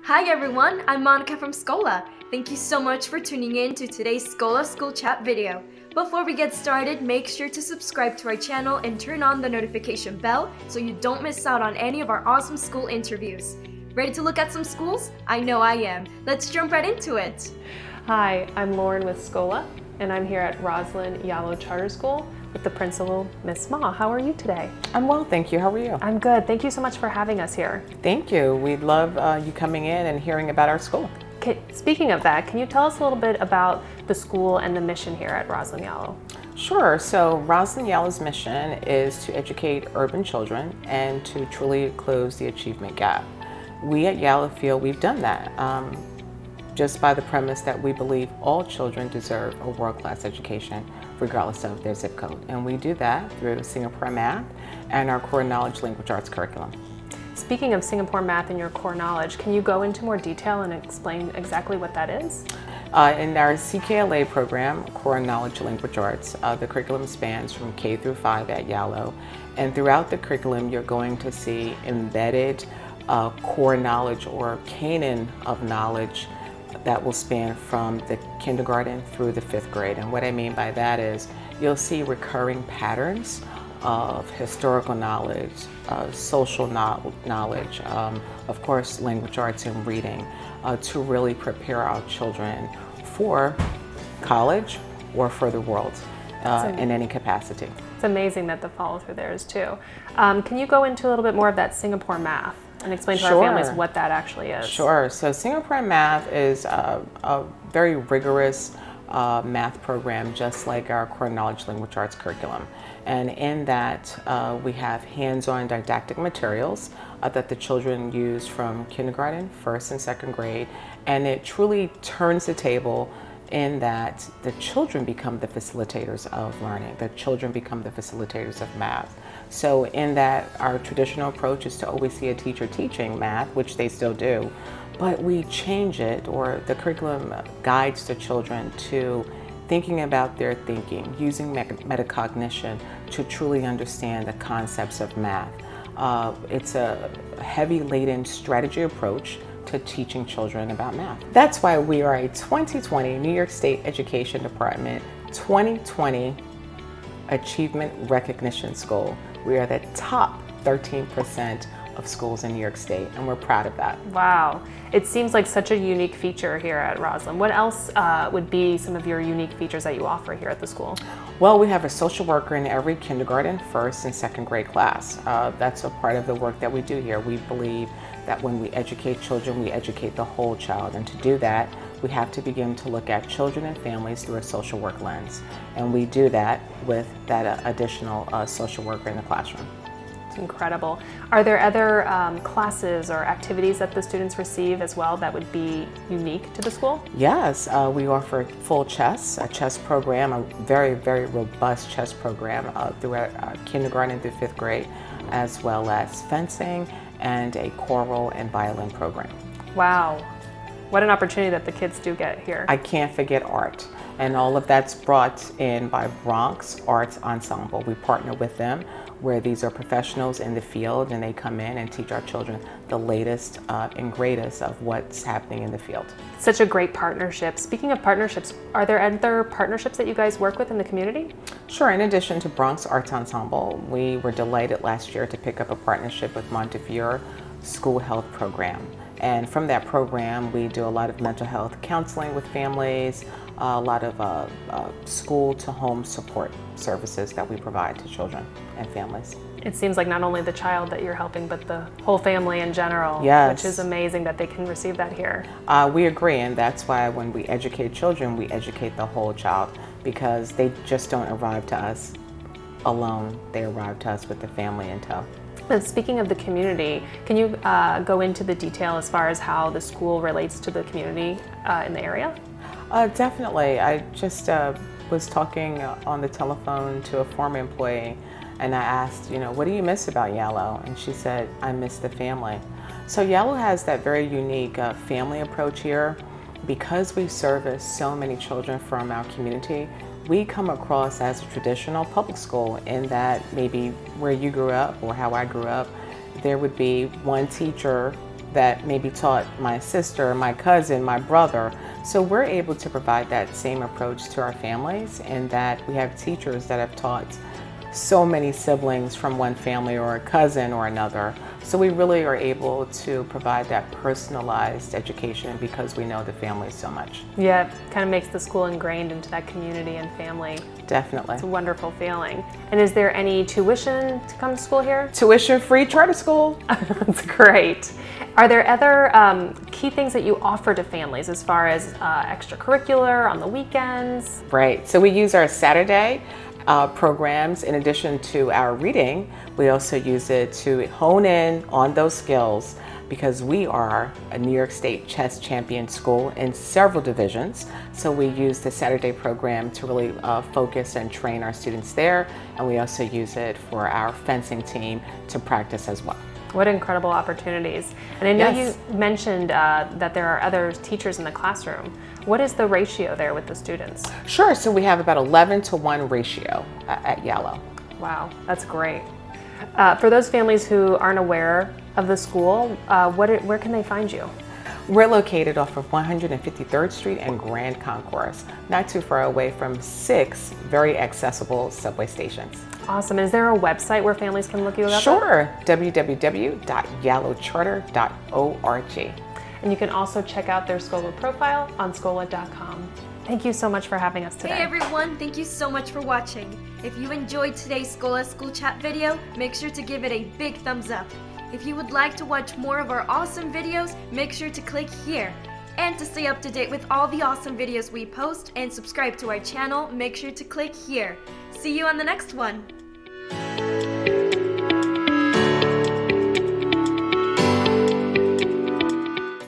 Hi everyone, I'm Monica from Scola. Thank you so much for tuning in to today's Scola School Chat video. Before we get started, make sure to subscribe to our channel and turn on the notification bell so you don't miss out on any of our awesome school interviews. Ready to look at some schools? I know I am. Let's jump right into it. Hi, I'm Lauren with Scola, and I'm here at Rosalyn Yalow Charter School with the principal, Miss Smaw. How are you today? I'm well, thank you. How are you? I'm good. Thank you so much for having us here. Thank you. We love you coming in and hearing about our school. Okay, speaking of that, can you tell us a little bit about the school and the mission here at Rosalyn Yalow? Sure. So Rosalyn Yalow's mission is to educate urban children and to truly close the achievement gap. We at Yalow feel we've done that just by the premise that we believe all children deserve a world-class education regardless of their zip code. And we do that through Singapore Math and our core knowledge language arts curriculum. Speaking of Singapore Math and your core knowledge, can you go into more detail and explain exactly what that is? In our CKLA program, Core Knowledge Language Arts, the curriculum spans from K through 5 at Yalow. And throughout the curriculum, you're going to see embedded core knowledge or canon of knowledge that will span from the kindergarten through the 5th grade. And what I mean by that is you'll see recurring patterns of historical knowledge, social knowledge, of course language arts and reading, to really prepare our children for college or for the world in any capacity. It's amazing that the follow through there is too. Can you go into a little bit more of that Singapore Math and explain to our families what that actually is? Sure. So Singapore Math is a very rigorous math program, just like our core knowledge language arts curriculum. And in that, we have hands-on didactic materials that the children use from kindergarten, 1st and 2nd grade. And it truly turns the table in that the children become the facilitators of learning. The children become the facilitators of math. So in that, our traditional approach is to always see a teacher teaching math, which they still do, but we change it, or the curriculum guides the children to thinking about their thinking, using metacognition to truly understand the concepts of math. It's a heavy laden strategy approach to teaching children about math. That's why we are a 2020 New York State Education Department 2020 Achievement Recognition School. We are the top 13% of schools in New York State, and we're proud of that. Wow. It seems like such a unique feature here at Rosalyn. What else would be some of your unique features that you offer here at the school? Well, we have a social worker in every kindergarten, 1st and 2nd grade class. That's a part of the work that we do here. We believe that when we educate children, we educate the whole child. And to do that, we have to begin to look at children and families through a social work lens. And we do that with that additional social worker in the classroom. It's incredible. Are there other classes or activities that the students receive as well that would be unique to the school? Yes, we offer full chess, a chess program, a very, very robust chess program throughout kindergarten through 5th grade, as well as fencing and a choral and violin program. Wow. What an opportunity that the kids do get here. I can't forget art. And all of that's brought in by Bronx Arts Ensemble. We partner with them, where these are professionals in the field, and they come in and teach our children the latest and greatest of what's happening in the field. Such a great partnership. Speaking of partnerships, are there other partnerships that you guys work with in the community? Sure. In addition to Bronx Arts Ensemble, we were delighted last year to pick up a partnership with Montefiore School Health Program. And from that program, we do a lot of mental health counseling with families, a lot of school-to-home support services that we provide to children and families. It seems like not only the child that you're helping, but the whole family in general, yes. Which is amazing that they can receive that here. We agree, and that's why when we educate children, we educate the whole child, because they just don't arrive to us alone. They arrive to us with the family in tow. And speaking of the community, can you go into the detail as far as how the school relates to the community in the area? Definitely. I just was talking on the telephone to a former employee, and I asked, what do you miss about Yalow? And she said, I miss the family. So Yalow has that very unique family approach here. Because we service so many children from our community, we come across as a traditional public school in that maybe where you grew up or how I grew up, there would be one teacher that maybe taught my sister, my cousin, my brother. So we're able to provide that same approach to our families, in that we have teachers that have taught so many siblings from one family or a cousin or another. So we really are able to provide that personalized education because we know the family so much. Yeah, it kind of makes the school ingrained into that community and family. Definitely. It's a wonderful feeling. And is there any tuition to come to school here? Tuition-free charter school. That's great. Are there other key things that you offer to families as far as extracurricular on the weekends? Right. So we use our Saturday programs. In addition to our reading, we also use it to hone in on those skills, because we are a New York State chess champion school in several divisions. So we use the Saturday program to really focus and train our students there. And we also use it for our fencing team to practice as well. What incredible opportunities. And I know Yes. you mentioned that there are other teachers in the classroom. What is the ratio there with the students? Sure, so we have about 11-to-1 ratio at Yalow. Wow, that's great. For those families who aren't aware of the school, where can they find you? We're located off of 153rd Street and Grand Concourse, not too far away from 6 very accessible subway stations. Awesome. Is there a website where families can look you up? Sure, www.yalowcharter.org. And you can also check out their Scola profile on scola.com. Thank you so much for having us today. Hey everyone, thank you so much for watching. If you enjoyed today's Scola School Chat video, make sure to give it a big thumbs up. If you would like to watch more of our awesome videos, make sure to click here. And to stay up to date with all the awesome videos we post and subscribe to our channel, make sure to click here. See you on the next one.